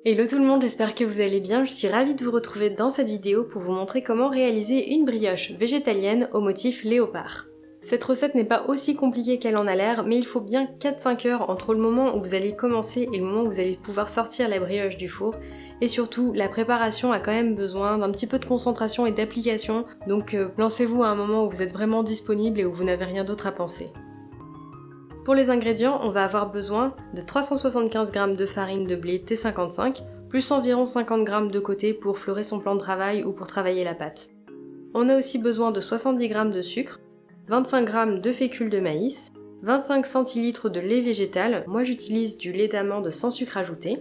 Hello tout le monde, j'espère que vous allez bien, je suis ravie de vous retrouver dans cette vidéo pour vous montrer comment réaliser une brioche végétalienne au motif léopard. Cette recette n'est pas aussi compliquée qu'elle en a l'air, mais il faut bien 4-5 heures entre le moment où vous allez commencer et le moment où vous allez pouvoir sortir la brioche du four. Et surtout, la préparation a quand même besoin d'un petit peu de concentration et d'application, donc lancez-vous à un moment où vous êtes vraiment disponible et où vous n'avez rien d'autre à penser. Pour les ingrédients, on va avoir besoin de 375 g de farine de blé T55, plus environ 50 g de côté pour fleurer son plan de travail ou pour travailler la pâte. On a aussi besoin de 70 g de sucre, 25 g de fécule de maïs, 25 centilitres de lait végétal, moi j'utilise du lait d'amande sans sucre ajouté.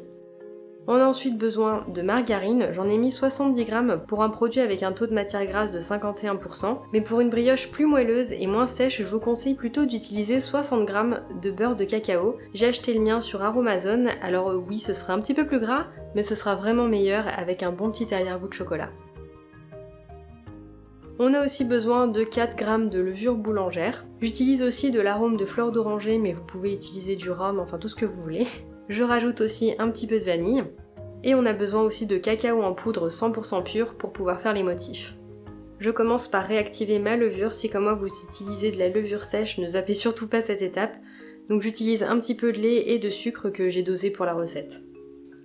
On a ensuite besoin de margarine, j'en ai mis 70 g pour un produit avec un taux de matière grasse de 51%, mais pour une brioche plus moelleuse et moins sèche, je vous conseille plutôt d'utiliser 60 g de beurre de cacao. J'ai acheté le mien sur Aromazone, alors oui, ce sera un petit peu plus gras, mais ce sera vraiment meilleur avec un bon petit arrière-goût de chocolat. On a aussi besoin de 4 g de levure boulangère. J'utilise aussi de l'arôme de fleur d'oranger, mais vous pouvez utiliser du rhum, enfin tout ce que vous voulez. Je rajoute aussi un petit peu de vanille. Et on a besoin aussi de cacao en poudre 100% pur pour pouvoir faire les motifs. Je commence par réactiver ma levure. Si comme moi vous utilisez de la levure sèche, ne zappez surtout pas cette étape. Donc j'utilise un petit peu de lait et de sucre que j'ai dosé pour la recette.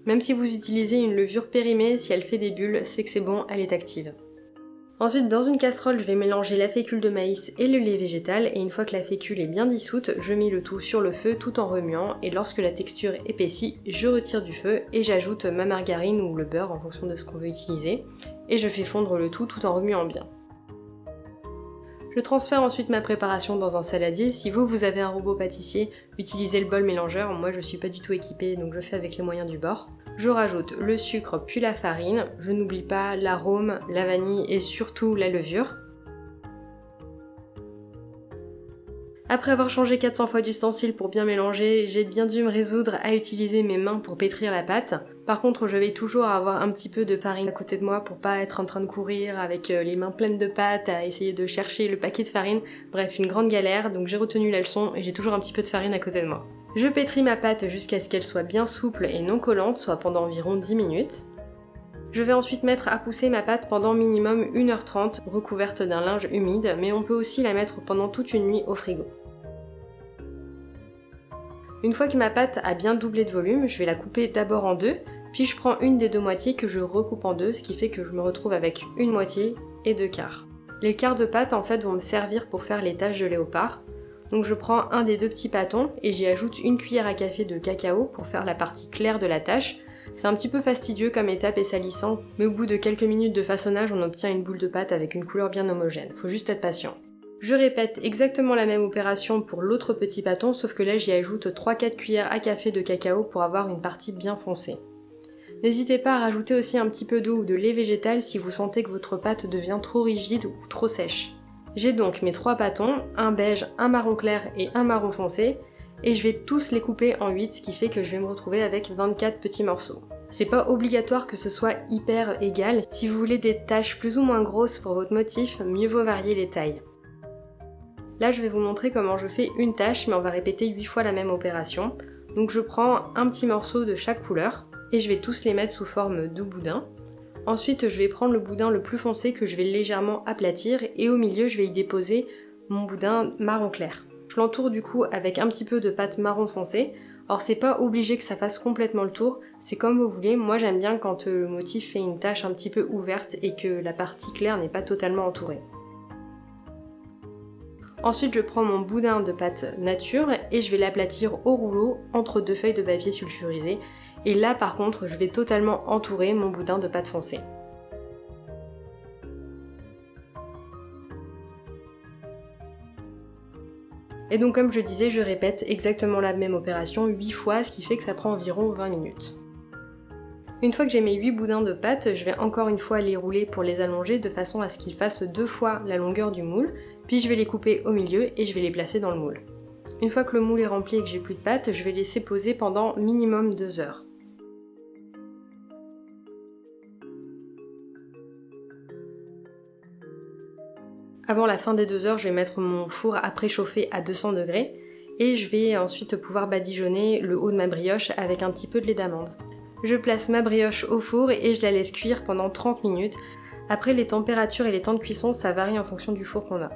Même si vous utilisez une levure périmée, si elle fait des bulles, c'est que c'est bon, elle est active. Ensuite, dans une casserole, je vais mélanger la fécule de maïs et le lait végétal, et une fois que la fécule est bien dissoute, je mets le tout sur le feu tout en remuant, et lorsque la texture épaissit, je retire du feu et j'ajoute ma margarine ou le beurre en fonction de ce qu'on veut utiliser, et je fais fondre le tout en remuant bien. Je transfère ensuite ma préparation dans un saladier. Si vous avez un robot pâtissier, utilisez le bol mélangeur. Moi je suis pas du tout équipée, donc je fais avec les moyens du bord. Je rajoute le sucre puis la farine. Je n'oublie pas l'arôme, la vanille et surtout la levure. Après avoir changé 400 fois d'ustensile pour bien mélanger, j'ai bien dû me résoudre à utiliser mes mains pour pétrir la pâte. Par contre, je vais toujours avoir un petit peu de farine à côté de moi pour pas être en train de courir avec les mains pleines de pâte à essayer de chercher le paquet de farine. Bref, une grande galère, donc j'ai retenu la leçon et j'ai toujours un petit peu de farine à côté de moi. Je pétris ma pâte jusqu'à ce qu'elle soit bien souple et non collante, soit pendant environ 10 minutes. Je vais ensuite mettre à pousser ma pâte pendant minimum 1h30, recouverte d'un linge humide, mais on peut aussi la mettre pendant toute une nuit au frigo. Une fois que ma pâte a bien doublé de volume, je vais la couper d'abord en deux, puis je prends une des deux moitiés que je recoupe en deux, ce qui fait que je me retrouve avec une moitié et deux quarts. Les quarts de pâte en fait vont me servir pour faire les taches de léopard. Donc je prends un des deux petits pâtons et j'y ajoute une cuillère à café de cacao pour faire la partie claire de la tâche. C'est un petit peu fastidieux comme étape et salissant, mais au bout de quelques minutes de façonnage, on obtient une boule de pâte avec une couleur bien homogène. Faut juste être patient. Je répète exactement la même opération pour l'autre petit pâton, sauf que là j'y ajoute 3-4 cuillères à café de cacao pour avoir une partie bien foncée. N'hésitez pas à rajouter aussi un petit peu d'eau ou de lait végétal si vous sentez que votre pâte devient trop rigide ou trop sèche. J'ai donc mes 3 pâtons, un beige, un marron clair et un marron foncé, et je vais tous les couper en 8, ce qui fait que je vais me retrouver avec 24 petits morceaux. C'est pas obligatoire que ce soit hyper égal, si vous voulez des taches plus ou moins grosses pour votre motif, mieux vaut varier les tailles. Là je vais vous montrer comment je fais une tâche, mais on va répéter 8 fois la même opération. Donc je prends un petit morceau de chaque couleur, et je vais tous les mettre sous forme de boudin. Ensuite je vais prendre le boudin le plus foncé que je vais légèrement aplatir, et au milieu je vais y déposer mon boudin marron clair. Je l'entoure du coup avec un petit peu de pâte marron foncé. Or c'est pas obligé que ça fasse complètement le tour, c'est comme vous voulez. Moi j'aime bien quand le motif fait une tache un petit peu ouverte et que la partie claire n'est pas totalement entourée. Ensuite je prends mon boudin de pâte nature et je vais l'aplatir au rouleau entre deux feuilles de papier sulfurisé. Et là par contre je vais totalement entourer mon boudin de pâte foncée. Et donc comme je disais, je répète exactement la même opération 8 fois, ce qui fait que ça prend environ 20 minutes. Une fois que j'ai mes 8 boudins de pâte, je vais encore une fois les rouler pour les allonger de façon à ce qu'ils fassent 2 fois la longueur du moule, puis je vais les couper au milieu et je vais les placer dans le moule. Une fois que le moule est rempli et que j'ai plus de pâte, je vais laisser poser pendant minimum 2 heures. Avant la fin des 2 heures, je vais mettre mon four à préchauffer à 200 degrés et je vais ensuite pouvoir badigeonner le haut de ma brioche avec un petit peu de lait d'amande. Je place ma brioche au four et je la laisse cuire pendant 30 minutes. Après, les températures et les temps de cuisson, ça varie en fonction du four qu'on a.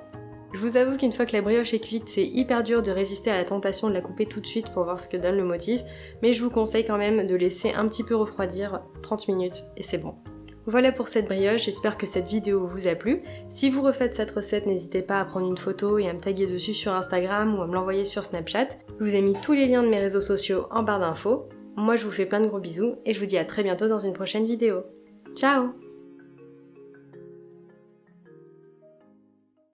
Je vous avoue qu'une fois que la brioche est cuite, c'est hyper dur de résister à la tentation de la couper tout de suite pour voir ce que donne le motif, mais je vous conseille quand même de laisser un petit peu refroidir 30 minutes et c'est bon. Voilà pour cette brioche, j'espère que cette vidéo vous a plu. Si vous refaites cette recette, n'hésitez pas à prendre une photo et à me taguer dessus sur Instagram ou à me l'envoyer sur Snapchat. Je vous ai mis tous les liens de mes réseaux sociaux en barre d'infos. Moi je vous fais plein de gros bisous et je vous dis à très bientôt dans une prochaine vidéo. Ciao!